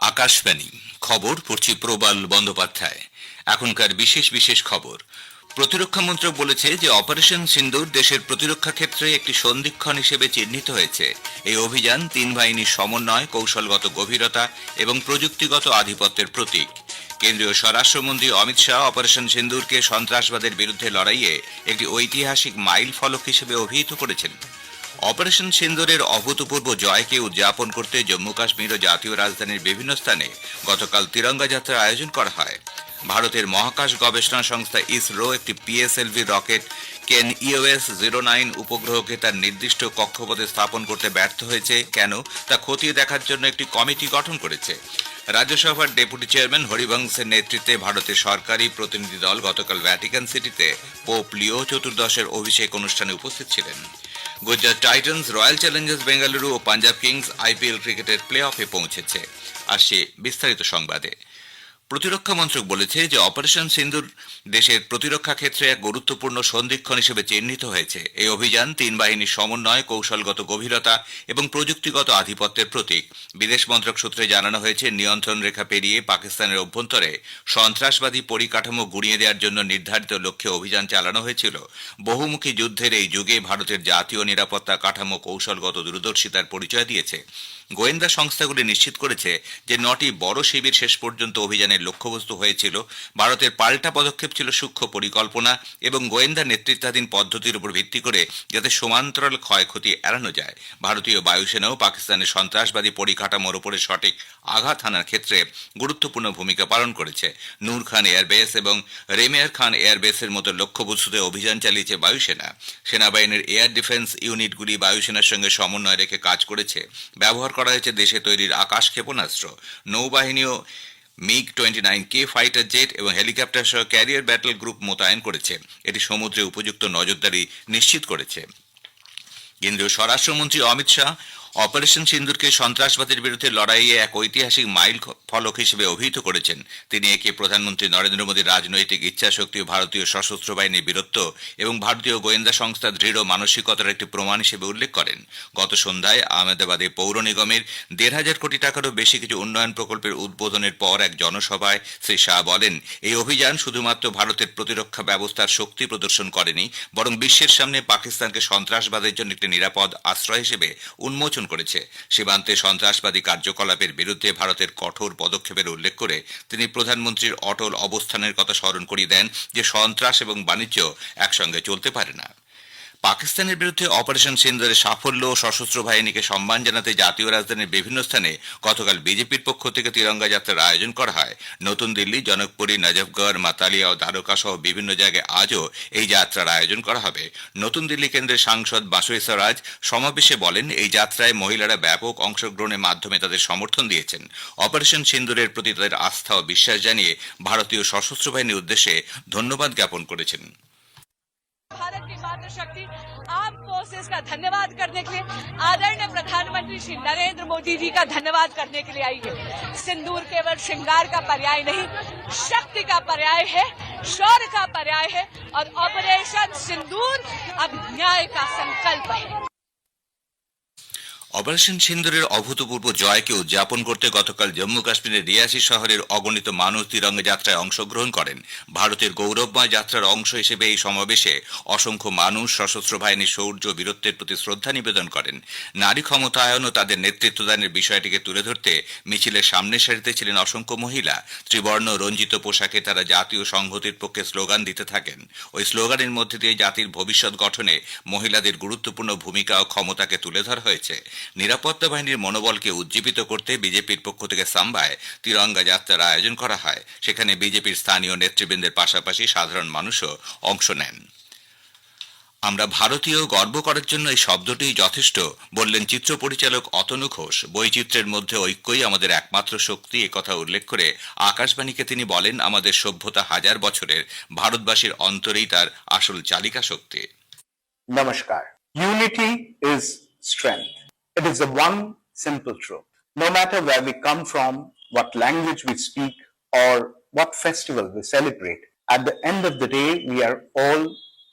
আকাশবাণী খবর পড়ছি প্রবাল বন্দ্যোপাধ্যায়। এখনকার বিশেষ বিশেষ খবর। প্রতিরক্ষা মন্ত্রক বলেছে যে অপারেশন সিন্দুর দেশের প্রতিরক্ষা ক্ষেত্রে একটি সন্ধিক্ষণ হিসেবে চিহ্নিত হয়েছে। এই অভিযান তিন বাহিনীর সমন্বয়, কৌশলগত গভীরতা এবং প্রযুক্তিগত আধিপত্যের প্রতীক। কেন্দ্রীয় স্বরাষ্ট্রমন্ত্রী অমিত শাহ অপারেশন সিন্দুরকে সন্ত্রাসবাদের বিরুদ্ধে লড়াইয়ে একটি ঐতিহাসিক মাইল ফলক হিসেবে অভিহিত করেছেন। অপারেশন সিন্দুরের অভূতপূর্ব জয়কে উদযাপন করতে জম্মু কাশ্মীর ও জাতীয় রাজধানীর বিভিন্ন স্থানে গতকাল তিরঙ্গা যাত্রার আয়োজন করা হয়। ভারতের মহাকাশ গবেষণা সংস্থা ইসরো একটি পিএসএলভি রকেট কেন EOS-09 উপগ্রহকে তার নির্দিষ্ট কক্ষপথে স্থাপন করতে ব্যর্থ হয়েছে কেন তা খতিয়ে দেখার জন্য একটি কমিটি গঠন করেছে। রাজ্যসভার ডেপুটি চেয়ারম্যান হরিবংশের নেতৃত্বে ভারতের সরকারি প্রতিনিধি দল গতকাল ভ্যাটিকান সিটিতে পোপ লিও চতুর্দশের অভিষেক অনুষ্ঠানে উপস্থিত ছিলেন। Gujarat Titans, Royal Challengers Bengaluru ও পাঞ্জাব কিংস IPL ক্রিকেটের প্লে অফে পৌঁছেছে। আসছে বিস্তারিত সংবাদে। প্রতিরক্ষা মন্ত্রক বলেছে যে অপারেশন সিন্দুর দেশের প্রতিরক্ষা ক্ষেত্রে এক গুরুত্বপূর্ণ সন্ধিক্ষণ হিসেবে চিহ্নিত হয়েছে। এই অভিযান তিন বাহিনীর সমন্বয়, কৌশলগত গভীরতা এবং প্রযুক্তিগত আধিপত্যের প্রতীক। বিদেশ মন্ত্রক সূত্রে জানানো হয়েছে, নিয়ন্ত্রণ রেখা পেরিয়ে পাকিস্তানের অভ্যন্তরে সন্ত্রাসবাদী পরিকাঠামো গুঁড়িয়ে দেওয়ার জন্য নির্ধারিত লক্ষ্যে অভিযান চালানো হয়েছিল। বহুমুখী যুদ্ধের এই যুগে ভারতের জাতীয় নিরাপত্তা কাঠামো কৌশলগত দূরদর্শিতার পরিচয় দিয়েছে। গোয়েন্দা সংস্থাগুলি নিশ্চিত করেছে যে 9টি বড় শিবির শেষ পর্যন্ত অভিযানের লক্ষ্যবস্তু হয়েছিল। ভারতের পাল্টা পদক্ষেপ ছিল সূক্ষ্ম পরিকল্পনা এবং গোয়েন্দা নেতৃত্বাধীন পদ্ধতির উপর ভিত্তি করে, যাতে সমান্তরাল ক্ষয়ক্ষতি এড়ানো যায়। ভারতীয় বায়ুসেনাও পাকিস্তানের সন্ত্রাসবাদী পরিকাঠামোর উপরে সঠিক আঘাত হানার ক্ষেত্রে গুরুত্বপূর্ণ ভূমিকা পালন করেছে। নূর খান এয়ারবেস এবং রেমেয়ার খান এয়ারবেসের মতো লক্ষ্যবস্তুতে অভিযান চালিয়েছে বায়ুসেনা। সেনাবাহিনীর এয়ার ডিফেন্স ইউনিটগুলি বায়ুসেনার সঙ্গে সমন্বয় রেখে কাজ করেছে। ব্যবহার করা হয়েছে দেশে তৈরির আকাশ ক্ষেপণাস্ত্র। নৌবাহিনীও MiG-29K ফাইটার জেট এবং হেলিকপ্টার সহ ক্যারিয়ার ব্যাটল গ্রুপ মোতায়েন করেছে। এটি সমুদ্রে উপযুক্ত নজরদারি নিশ্চিত করেছে। কেন্দ্রীয় স্বরাষ্ট্রমন্ত্রী অমিত শাহ অপারেশন সিন্দুরকে সন্ত্রাসবাদের বিরুদ্ধে লড়াইয়ে এক ঐতিহাসিক মাইল ফলক হিসেবে অভিহিত করেছেন। তিনি একে প্রধানমন্ত্রী নরেন্দ্র মোদীর রাজনৈতিক ইচ্ছাশক্তি ও ভারতীয় সশস্ত্র বাহিনীর বীরত্ব এবং ভারতীয় গোয়েন্দা সংস্থার দৃঢ় মানসিকতার একটি প্রমাণ হিসেবে উল্লেখ করেন। গত সন্ধ্যায় আহমেদাবাদে পৌর নিগমের 1,500 কোটি টাকারও বেশি কিছু উন্নয়ন প্রকল্পের উদ্বোধনের পর এক জনসভায় শ্রী শাহ বলেন, এই অভিযান শুধুমাত্র ভারতের প্রতিরক্ষা ব্যবস্থার শক্তি প্রদর্শন করেনি, বরং বিশ্বের সামনে পাকিস্তানকে সন্ত্রাসবাদের জন্য একটি নিরাপদ আশ্রয় হিসেবে উন্মোচন করেছে। সীমান্তে সন্ত্রাসবাদী কার্যকলাপের বিরুদ্ধে ভারতের কঠোর পদক্ষেপের উল্লেখ করে তিনি প্রধানমন্ত্রীর অটল অবস্থানের কথা স্মরণ করিয়ে দেন যে সন্ত্রাস এবং বাণিজ্য একসঙ্গে চলতে পারে না। পাকিস্তানের বিরুদ্ধে অপারেশন সিন্দুরের সাফল্য ও সশস্ত্র বাহিনীকে সম্মান জানাতে জাতীয় রাজধানীর বিভিন্ন স্থানে গতকাল বিজেপির পক্ষ থেকে তিরঙ্গা যাত্রার আয়োজন করা হয়। নতুন দিল্লি, জনকপুরী, নজফগড়, মাতালিয়া ও দ্বারকা সহ বিভিন্ন জায়গায় আজও এই যাত্রার আয়োজন করা হবে। নতুন দিল্লি কেন্দ্রের সাংসদ বাসুই স্বরাজ সমাবেশে বলেন, এই যাত্রায় মহিলারা ব্যাপক অংশগ্রহণের মাধ্যমে তাদের সমর্থন দিয়েছেন। অপারেশন সিন্দুরের প্রতি তাদের আস্থা ও বিশ্বাস জানিয়ে ভারতীয় সশস্ত্র বাহিনীর উদ্দেশ্যে ধন্যবাদ জ্ঞাপন করেছেন। भारत की मातृशक्ति आर्म फोर्सेस का धन्यवाद करने के लिए आदरणीय प्रधानमंत्री श्री नरेंद्र मोदी जी का धन्यवाद करने के लिए आई है। सिंदूर केवल श्रृंगार का पर्याय नहीं, शक्ति का पर्याय है, शौर्य का पर्याय है और ऑपरेशन सिंदूर अब न्याय का संकल्प है। অপারেশন সিন্দুরের অভূতপূর্ব জয়কে উদযাপন করতে গতকাল জম্মু কাশ্মীরের রিয়াসি শহরের অগণিত মানুষ তিরঙ্গা যাত্রায় অংশগ্রহণ করেন। ভারতের গৌরবময় যাত্রার অংশ হিসেবে এই সমাবেশে অসংখ্য মানুষ সশস্ত্র বাহিনীর শৌর্য ও বীরত্বের প্রতি শ্রদ্ধা নিবেদন করেন। নারী ক্ষমতায়ন ও তাদের নেতৃত্বদানের বিষয়টিকে তুলে ধরতে মিছিলের সামনের সারিতে ছিলেন অসংখ্য মহিলা। ত্রিবর্ণ রঞ্জিত পোশাকে তারা জাতীয় সংহতির পক্ষে স্লোগান দিতে থাকেন। ওই স্লোগানের মধ্যে দিয়ে জাতির ভবিষ্যৎ গঠনে মহিলাদের গুরুত্বপূর্ণ ভূমিকা ও ক্ষমতাকে তুলে ধরা হয়েছে। নিরাপত্তা বাহিনীর মনোবলকে উজ্জীবিত করতে বিজেপির পক্ষ থেকে সাম্বায় তিরঙ্গা যাত্রার আয়োজন করা হয়। সেখানে বিজেপির স্থানীয় নেতৃবৃন্দের পাশাপাশি সাধারণ মানুষও অংশ নেন। আমরা ভারতীয়, গর্ব করার জন্য এই শব্দটি যথেষ্ট, বললেন চিত্র পরিচালক অতনু ঘোষ। বৈচিত্র্যের মধ্যে ঐক্যই আমাদের একমাত্র শক্তি, একথা উল্লেখ করে আকাশবাণীকে তিনি বলেন, আমাদের সভ্যতা হাজার বছরের, ভারতবাসীর অন্তরেই তার আসল চালিকা শক্তি। নমস্কার। Unity is strength. It is the one simple truth. No matter where we come from, what language we speak, or what festival we celebrate, at the end of the day, we are all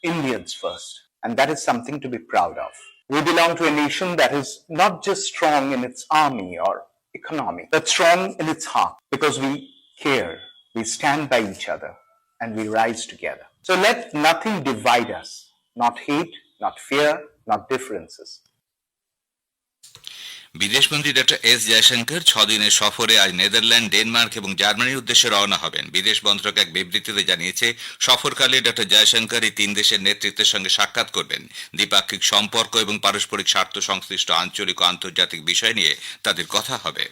Indians first. And that is something to be proud of. We belong to a nation that is not just strong in its army or economy that's strong in its heart because we care, we stand by each other, and we rise together. So let nothing divide us, not hate, not fear, not differences. বিদেশমন্ত্রী doctor S Jaishankar 6 দিনের সফরে আজ Netherland, Denmark এবং জার্মানির উদ্দেশ্যে রওনা হবেন। বিদেশ মন্ত্রক এক বিবৃতিতে জানিয়েছে, সফরকালে ডক্টর জয়শঙ্কর এই 3 দেশের নেতৃত্বের সঙ্গে সাক্ষাৎ করবেন। দ্বিপাক্ষিক সম্পর্ক এবং পারস্পরিক স্বার্থ সংশ্লিষ্ট আঞ্চলিক ও আন্তর্জাতিক বিষয় নিয়ে তাদের কথা হবে।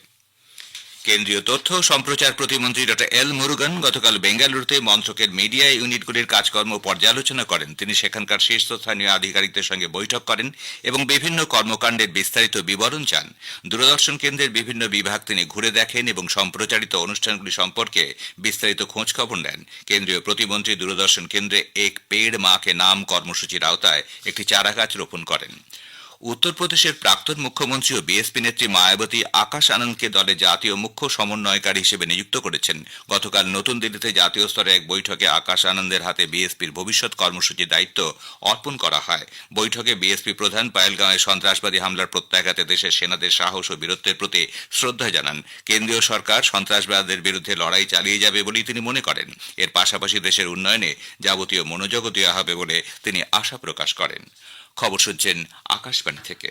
কেন্দ্রীয় তথ্য ও সম্প্রচার প্রতিমন্ত্রী ডক্টর এল মুরুগান গতকাল বেঙ্গালুরুতে মন্ত্রকের মিডিয়া ইউনিটগুলির কাজকর্ম পর্যালোচনা করেন। তিনি সেখানকার শীর্ষস্থানীয় আধিকারিকদের সঙ্গে বৈঠক করেন এবং বিভিন্ন কর্মকাণ্ডের বিস্তারিত বিবরণ চান। দূরদর্শন কেন্দ্রের বিভিন্ন বিভাগ তিনি ঘুরে দেখেন এবং সম্প্রচারিত অনুষ্ঠানগুলি সম্পর্কে বিস্তারিত খোঁজখবর নেন। কেন্দ্রীয় প্রতিমন্ত্রী দূরদর্শন কেন্দ্রে এক পেড় মা কে নাম কর্মসূচির আওতায় একটি চারাগাছ রোপণ করেন। উত্তরপ্রদেশের প্রাক্তন মুখ্যমন্ত্রী ও বিএসপি নেত্রী মায়াবতী আকাশ আনন্দকে দলে জাতীয় মুখ্য সমন্বয়কারী হিসেবে নিযুক্ত করেছেন। গতকাল নতুন দিল্লিতে জাতীয় স্তরে এক বৈঠকে আকাশ আনন্দের হাতে বিএসপির ভবিষ্যৎ কর্মসূচির দায়িত্ব অর্পণ করা হয়। বৈঠকে বিএসপি প্রধান পায়েলগাঁওয়ে সন্ত্রাসবাদী হামলার প্রত্যাঘাতে দেশের সেনাদের সাহস ও বীরত্বের প্রতি শ্রদ্ধা জানান। কেন্দ্রীয় সরকার সন্ত্রাসবাদের বিরুদ্ধে লড়াই চালিয়ে যাবে বলেই তিনি মনে করেন। এর পাশাপাশি দেশের উন্নয়নে যাবতীয় মনোযোগও দেওয়া হবে বলে তিনি আশা প্রকাশ করেন। খবর শুনছেন আকাশবাণী থেকে।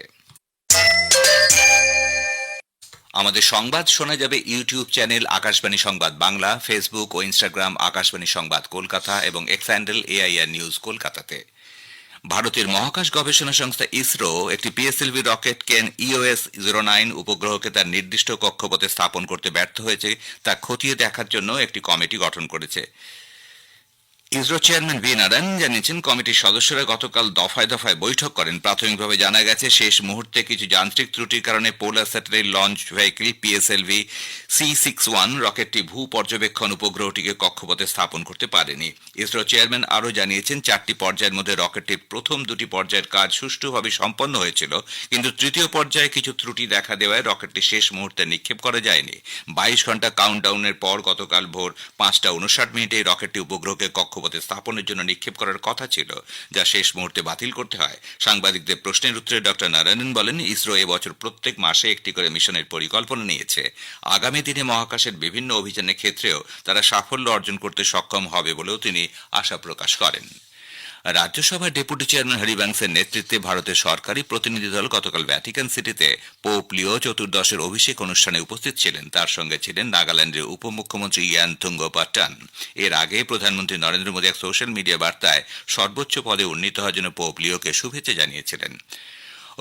আমাদের সংবাদ শোনা যাবে ইউটিউব চ্যানেল আকাশবাণী সংবাদ বাংলা, ফেসবুক ও ইনস্টাগ্রাম আকাশবাণী সংবাদ কলকাতা এবং এক্স হ্যান্ডেল এআইআর নিউজ কলকাতাতে। ভারতের মহাকাশ গবেষণা সংস্থা ইসরো একটি পিএসএলভি রকেট কেন EOS-09 উপগ্রহকে তার নির্দিষ্ট কক্ষপথে স্থাপন করতে ব্যর্থ হয়েছে তা খতিয়ে দেখার জন্য একটি কমিটি গঠন করেছে। ইসরো চেয়ারম্যান ভি নারায়ণ জানিয়েছেন, কমিটির সদস্যরা গতকাল দফায় দফায় বৈঠক করেন। প্রাথমিকভাবে জানা গেছে, শেষ মুহূর্তে কিছু যান্ত্রিক ত্রুটির কারণে polar satellite launch vehicle PSLV C61 রকেটটি ভূ পর্যবেক্ষণ উপগ্রহটিকে কক্ষপথে স্থাপন করতে পারেনি। ইসরো চেয়ারম্যান আরও জানিয়েছেন, 4টি পর্যায়ের মধ্যে রকেটটির প্রথম 2টি পর্যায়ের কাজ সুষ্ঠুভাবে সম্পন্ন হয়েছিল, কিন্তু তৃতীয় পর্যায়ে কিছু ত্রুটি দেখা দেওয়ায় রকেটটি শেষ মুহূর্তে নিক্ষেপ করা যায়নি। 22 ঘন্টা কাউন্টডাউনের পর গতকাল ভোর 5:59 এই রকেটটি উপগ্রহকে কক্ষপথে স্থাপনের জন্য নিক্ষেপ করার কথা ছিল, যা শেষ মুহূর্তে বাতিল করতে হয়। সাংবাদিকদের প্রশ্নের উত্তরে ডক্টর নারায়ণন বলেন, ইসরো এবছর প্রত্যেক মাসে একটি করে মিশনের পরিকল্পনা নিয়েছে। আগামী দিনে মহাকাশের বিভিন্ন অভিযানের ক্ষেত্রেও তারা সাফল্য অর্জন করতে সক্ষম হবে বলেও তিনি আশা প্রকাশ করেন। রাজ্যসভার ডেপুটি চেয়ারম্যান হরিবংশের নেতৃত্বে ভারতের সরকারি প্রতিনিধি দল গতকাল ভ্যাটিকান সিটিতে পোপ লিও চতুর্দশের অভিষেক অনুষ্ঠানে উপস্থিত ছিলেন। তার সঙ্গে ছিলেন নাগাল্যান্ডের উপমুখ্যমন্ত্রী ইয়ান থুঙ্গপাটান। এর আগে প্রধানমন্ত্রী নরেন্দ্র মোদী এক সোশ্যাল মিডিয়া বার্তায় সর্বোচ্চ পদে উন্নীত হওয়ার জন্য পোপ লিওকে শুভেচ্ছা জানিয়েছিলেন।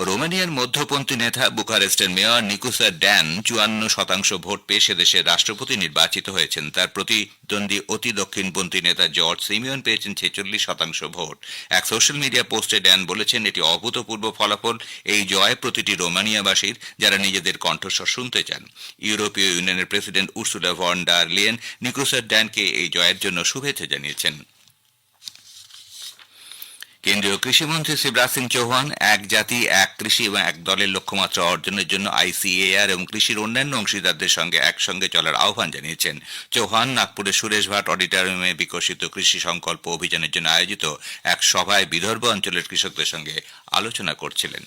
রোমানিয়ার মধ্যপন্থী নেতা বুকারেস্টের মেয়র নিকুসা ড্যান 54% ভোট পেয়ে সে দেশের রাষ্ট্রপতি নির্বাচিত হয়েছেন। তার প্রতিদ্বন্দ্বী অতি দক্ষিণপন্থী নেতা জর্জ সিমিয়ন পেয়েছেন 46% ভোট। এক সোশ্যাল মিডিয়া পোস্টে ড্যান বলেছেন, এটি অভূতপূর্ব ফলাফল। এই জয় প্রতিটি রোমানিয়াবাসীর, যারা নিজেদের কণ্ঠস্বর শুনতে চান। ইউরোপীয় ইউনিয়নের president Ursula von der Leyen Nicusor ড্যানকে এই জয়ের জন্য শুভেচ্ছা জানিয়েছেন। কেন্দ্রীয় কৃষিমন্ত্রী শিবরাজ সিং চৌহান এক জাতি এক কৃষি এবং এক দলের লক্ষ্যমাত্রা অর্জনের জন্য ICAR এবং কৃষির অন্যান্য অংশীদারদের সঙ্গে একসঙ্গে চলার আহ্বান জানিয়েছেন। চৌহান নাগপুরের সুরেশ ভাট অডিটোরিয়ামে বিকশিত কৃষি সংকল্প অভিযানের জন্য আয়োজিত এক সভায় বিদর্ভ অঞ্চলের কৃষকদের সঙ্গে আলোচনা করছিলেন।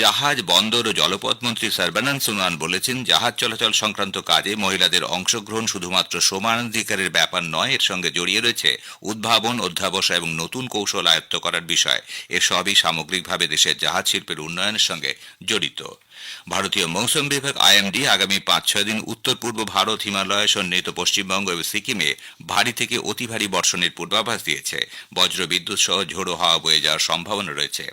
জাহাজ, বন্দর ও জলপথ মন্ত্রী সর্বানন্দ সোনোয়াল বলেছেন, জাহাজ চলাচল সংক্রান্ত কাজে মহিলাদের অংশগ্রহণ শুধুমাত্র সমানাধিকারের ব্যাপার নয়, এর সঙ্গে জড়িয়ে রয়েছে উদ্ভাবন, অধ্যাবসা এবং নতুন কৌশল আয়ত্ত করার বিষয়। এর সবই সামগ্রিকভাবে দেশের জাহাজ শিল্পের উন্নয়নের সঙ্গে জড়িত। ভারতীয় মৌসুম বিভাগ IMD আগামী 5-6 দিন উত্তর পূর্ব ভারত, হিমালয় সন্নিহিত পশ্চিমবঙ্গ এবং সিকিমে ভারী থেকে অতি ভারী বর্ষণের পূর্বাভাস দিয়েছে। বজ্র বিদ্যুৎ সহ ঝোড়ো হাওয়া বয়ে যাওয়ার সম্ভাবনা রয়েছে।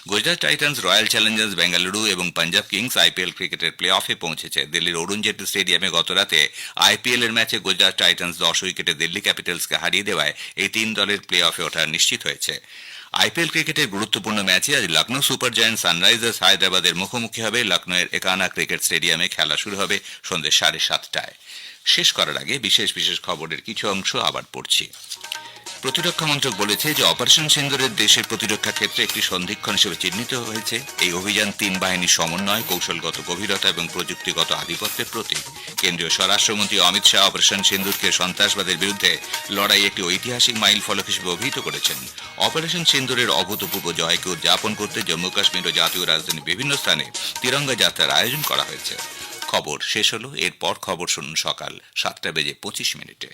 Gujarat Titans, Royal Challengers Bengaluru এবং পাঞ্জাব কিংস IPL ক্রিকেটের প্লে অফে পৌঁছেছে। দিল্লির অরুণ জেটলি স্টেডিয়ামে গতরাতে IPL এর ম্যাচে গুজরাট টাইটান্স 10 উইকেটে দিল্লি ক্যাপিটালসকে হারিয়ে দেওয়ায় এই 3 দলের প্লে অফে ওঠা নিশ্চিত হয়েছে। IPL ক্রিকেটের গুরুত্বপূর্ণ ম্যাচে আজ লখনৌ সুপার জায়ান্ট সানরাইজার্স হায়দ্রাবাদের মুখোমুখি হবে। লখনৌয়ের একানা ক্রিকেট স্টেডিয়ামে খেলা শুরু হবে সন্ধ্যে 7:30টায়। শেষ করার আগে বিশেষ বিশেষ খবরের কিছু অংশ আবার পড়ছি। প্রতিরক্ষা মন্ত্রক বলেছে যে অপারেশন সিন্দুরের দেশের প্রতিরক্ষা ক্ষেত্রে একটি সন্ধিক্ষণ হিসেবে চিহ্নিত হয়েছে। এই অভিযান 3 বাহিনীর সমন্বয়, কৌশলগত গভীরতা এবং প্রযুক্তিগত আধিপত্যের প্রতীক। কেন্দ্রীয় স্বরাষ্ট্রমন্ত্রী অমিত শাহ অপারেশন সিন্দুরকে সন্ত্রাসবাদের বিরুদ্ধে লড়াই একটি ঐতিহাসিক মাইল ফলক হিসেবে অভিহিত করেছেন। অপারেশন সিন্দুরের অভূতপূর্ব জয়কে উদযাপন করতে জম্মু কাশ্মীর ও জাতীয় রাজধানীর বিভিন্ন স্থানে তিরঙ্গা যাত্রার আয়োজন করা হয়েছে। খবর শেষ হলো। এরপর খবর শুনুন সকাল 7:25